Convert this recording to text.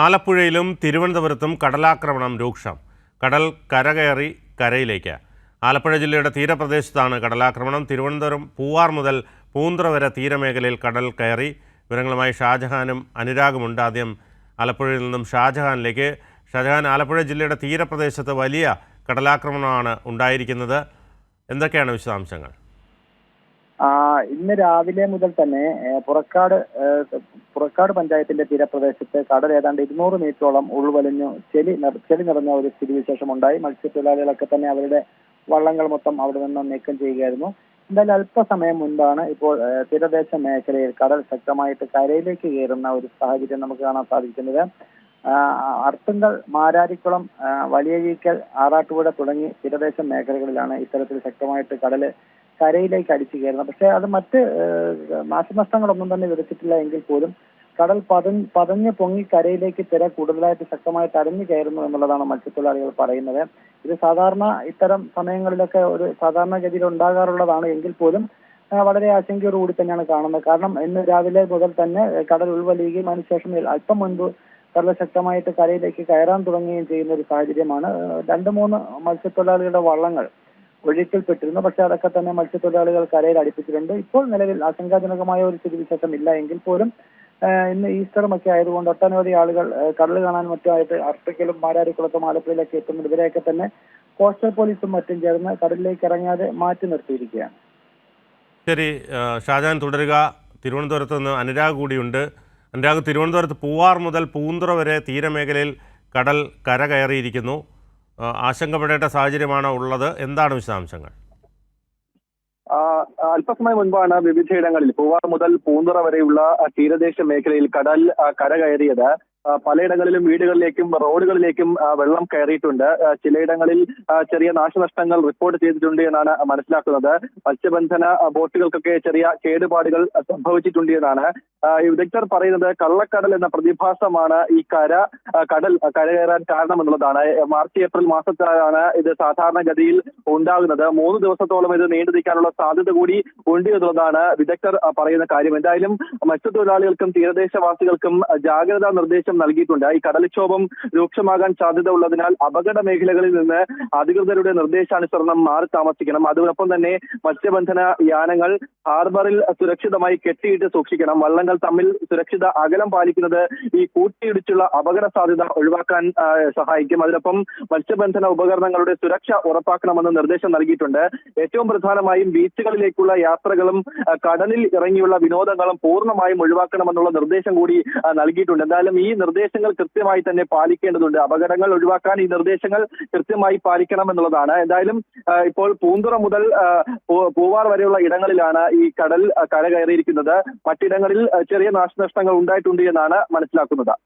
ആലപ്പുഴയിലും തിരുവനന്തപുരത്തും കടലാക്രമണം രൂക്ഷം. കടൽ കരകയറി കരയിലേക്ക്. ആലപ്പുഴ ജില്ലയുടെ തീരപ്രദേശത്താണ് കടലാക്രമണം. തിരുവനന്തപുരം പൂവാർ മുതൽ പൂന്തുറ വരെ തീരമേഖലയിൽ കടൽ കയറി. വിവരങ്ങളുമായി ഷാജഹാനും അനുരാഗുമുണ്ട്. ആദ്യം ആലപ്പുഴയിൽ നിന്നും ഷാജഹാനിലേക്ക്. ഷാജഹാൻ, ആലപ്പുഴ ജില്ലയുടെ തീരപ്രദേശത്ത് വലിയ കടലാക്രമണമാണ് ഉണ്ടായിരിക്കുന്നത്. എന്തൊക്കെയാണ് വിശദാംശങ്ങൾ? ഇന്ന് രാവിലെ മുതൽ തന്നെ പുറക്കാട് പഞ്ചായത്തിന്റെ തീരപ്രദേശത്ത് കടൽ ഏതാണ്ട് 200 മീറ്ററോളം ഉൾവലിഞ്ഞു ചെളി നിറഞ്ഞ ഒരു സ്ഥിതിവിശേഷം ഉണ്ടായി. മത്സ്യത്തൊഴിലാളികളൊക്കെ തന്നെ അവരുടെ വള്ളങ്ങൾ മൊത്തം അവിടെ നിന്ന് നീക്കം ചെയ്യുകയായിരുന്നു. എന്തായാലും അല്പസമയം മുൻപാണ് ഇപ്പോൾ തീരദേശ മേഖലയിൽ കടൽ ശക്തമായിട്ട് കരയിലേക്ക് കയറുന്ന ഒരു സാഹചര്യം നമുക്ക് കാണാൻ സാധിക്കുന്നത്. അർത്തുങ്കൽ, മാരാരിക്കുളം, വലിയഴീക്കൽ, ആറാട്ടുപുഴ തുടങ്ങി തീരദേശ മേഖലകളിലാണ് ഇത്തരത്തിൽ ശക്തമായിട്ട് കടല് കരയിലേക്ക് അടിച്ചു കയറുന്നത്. പക്ഷെ അത് മറ്റ് നാശനഷ്ടങ്ങളൊന്നും തന്നെ വിതച്ചിട്ടില്ല എങ്കിൽ പോലും കടൽ പതഞ്ഞ് പൊങ്ങി കരയിലേക്ക് തിര കൂടുതലായിട്ട് ശക്തമായിട്ട് അരഞ്ഞു കയറുന്നു എന്നുള്ളതാണ് മത്സ്യത്തൊഴിലാളികൾ പറയുന്നത്. ഇത് സാധാരണ ഇത്തരം സമയങ്ങളിലൊക്കെ ഒരു സാധാരണഗതിയിൽ ഉണ്ടാകാറുള്ളതാണ് എങ്കിൽ പോലും വളരെ ആശങ്കയോടുകൂടി തന്നെയാണ് കാണുന്നത്. കാരണം ഇന്ന് രാവിലെ മുതൽ തന്നെ കടൽ ഉൾവലിയുകയും അതിനുശേഷം അല്പം മുൻപ് കടൽ ശക്തമായിട്ട് കരയിലേക്ക് കയറാൻ തുടങ്ങുകയും ചെയ്യുന്ന ഒരു സാഹചര്യമാണ്. 2-3 മത്സ്യത്തൊഴിലാളികളുടെ വള്ളങ്ങൾ ഒഴുക്കിൽപ്പെട്ടിരുന്നു. പക്ഷെ അതൊക്കെ തന്നെ മത്സ്യത്തൊഴിലാളികൾ കരയിൽ അടുപ്പിച്ചിട്ടുണ്ട്. ഇപ്പോൾ നിലവിൽ ആശങ്കാജനകമായ ഒരു സ്ഥിതിവിശേഷം ഇല്ല എങ്കിൽ പോലും ഇന്ന് ഈസ്റ്ററും ഒക്കെ ആയതുകൊണ്ട് ഒട്ടനവധി ആളുകൾ കടൽ കാണാൻ മറ്റുമായിട്ട് അർട്ടിക്കലും മാരാരിക്കുളത്തും ആലപ്പുഴയിലേക്ക് എത്തുന്നത്. ഇവരെയൊക്കെ തന്നെ കോസ്റ്റൽ പോലീസും മറ്റും ചേർന്ന് കടലിലേക്ക് ഇറങ്ങാതെ മാറ്റി നിർത്തിയിരിക്കുകയാണ്. ശരി ഷാജഹാൻ, തുടരുക. തിരുവനന്തപുരത്ത് നിന്ന് അനുരാഗ് കൂടിയുണ്ട്. അനുരാഗ്, തിരുവനന്തപുരത്ത് പൂവാർ മുതൽ പൂന്തുറ വരെ തീരമേഖലയിൽ കടൽ കര കയറിയിരിക്കുന്നു. ആശങ്കപ്പെടേണ്ട സാഹചര്യമാണോ ഉള്ളത്? എന്താണ് വിശദാംശങ്ങൾ? അല്പസമയം മുൻപാണ് വിവിധയിടങ്ങളിൽ പൂവാർ മുതൽ പൂന്തുറ വരെയുള്ള തീരദേശ മേഖലയിൽ കടൽ കര കയറിയത്. പലയിടങ്ങളിലും വീടുകളിലേക്കും റോഡുകളിലേക്കും വെള്ളം കയറിയിട്ടുണ്ട്. ചിലയിടങ്ങളിൽ ചെറിയ നാശനഷ്ടങ്ങൾ റിപ്പോർട്ട് ചെയ്തിട്ടുണ്ട് എന്നാണ് മനസ്സിലാക്കുന്നത്. മത്സ്യബന്ധന ബോട്ടുകൾക്കൊക്കെ ചെറിയ കേടുപാടുകൾ സംഭവിച്ചിട്ടുണ്ട് എന്നാണ് വിദഗ്ധർ പറയുന്നത്. കള്ളക്കടൽ എന്ന പ്രതിഭാസമാണ് ഈ കടൽ കരകയറാൻ കാരണമെന്നുള്ളതാണ്. മാർച്ച് ഏപ്രിൽ മാസത്തിലാണ് ഇത് സാധാരണഗതിയിൽ ഉണ്ടാകുന്നത്. 3 ദിവസത്തോളം ഇത് നീണ്ടു നിൽക്കാനുള്ള സാധ്യത കൂടി ഉണ്ട് എന്നുള്ളതാണ് വിദഗ്ധർ പറയുന്ന കാര്യം. എന്തായാലും മത്സ്യത്തൊഴിലാളികൾക്കും തീരദേശവാസികൾക്കും ജാഗ്രതാ നിർദ്ദേശം നൽകിയിട്ടുണ്ട്. ഈ കടൽക്ഷോഭം രൂക്ഷമാകാൻ സാധ്യത ഉള്ളതിനാൽ അപകട മേഖലകളിൽ നിന്ന് അധികൃതരുടെ നിർദ്ദേശാനുസരണം മാറി താമസിക്കണം. അതോടൊപ്പം തന്നെ മത്സ്യബന്ധന യാനങ്ങൾ ഹാർബറിൽ സുരക്ഷിതമായി കെട്ടിയിട്ട് സൂക്ഷിക്കണം. വള്ളങ്ങൾ തമ്മിൽ സുരക്ഷിത അകലം പാലിക്കുന്നത് ഈ കൂട്ടിയിടിച്ചുള്ള അപകട സാധ്യത ഒഴിവാക്കാൻ സഹായിക്കും. അതിനൊപ്പം മത്സ്യബന്ധന ഉപകരണങ്ങളുടെ സുരക്ഷ ഉറപ്പാക്കണമെന്ന് നിർദ്ദേശം നൽകിയിട്ടുണ്ട്. ഏറ്റവും പ്രധാനമായും ബീച്ചുകളിലേക്കുള്ള യാത്രകളും കടലിൽ ഇറങ്ങിയുള്ള വിനോദങ്ങളും പൂർണ്ണമായും ഒഴിവാക്കണമെന്നുള്ള നിർദ്ദേശം കൂടി നൽകിയിട്ടുണ്ട്. എന്തായാലും ഈ നിർദ്ദേശങ്ങൾ കൃത്യമായി തന്നെ പാലിക്കേണ്ടതുണ്ട്. അപകടങ്ങൾ ഒഴിവാക്കാൻ ഈ നിർദ്ദേശങ്ങൾ കൃത്യമായി പാലിക്കണം എന്നുള്ളതാണ്. എന്തായാലും ഇപ്പോൾ പൂന്തുറ മുതൽ പൂവാർ വരെയുള്ള ഇടങ്ങളിലാണ് ഈ കടൽ കര കയറിയിരിക്കുന്നത്. മറ്റിടങ്ങളിൽ ചെറിയ നാശനഷ്ടങ്ങൾ ഉണ്ടായിട്ടുണ്ട് എന്നാണ് മനസ്സിലാക്കുന്നത്.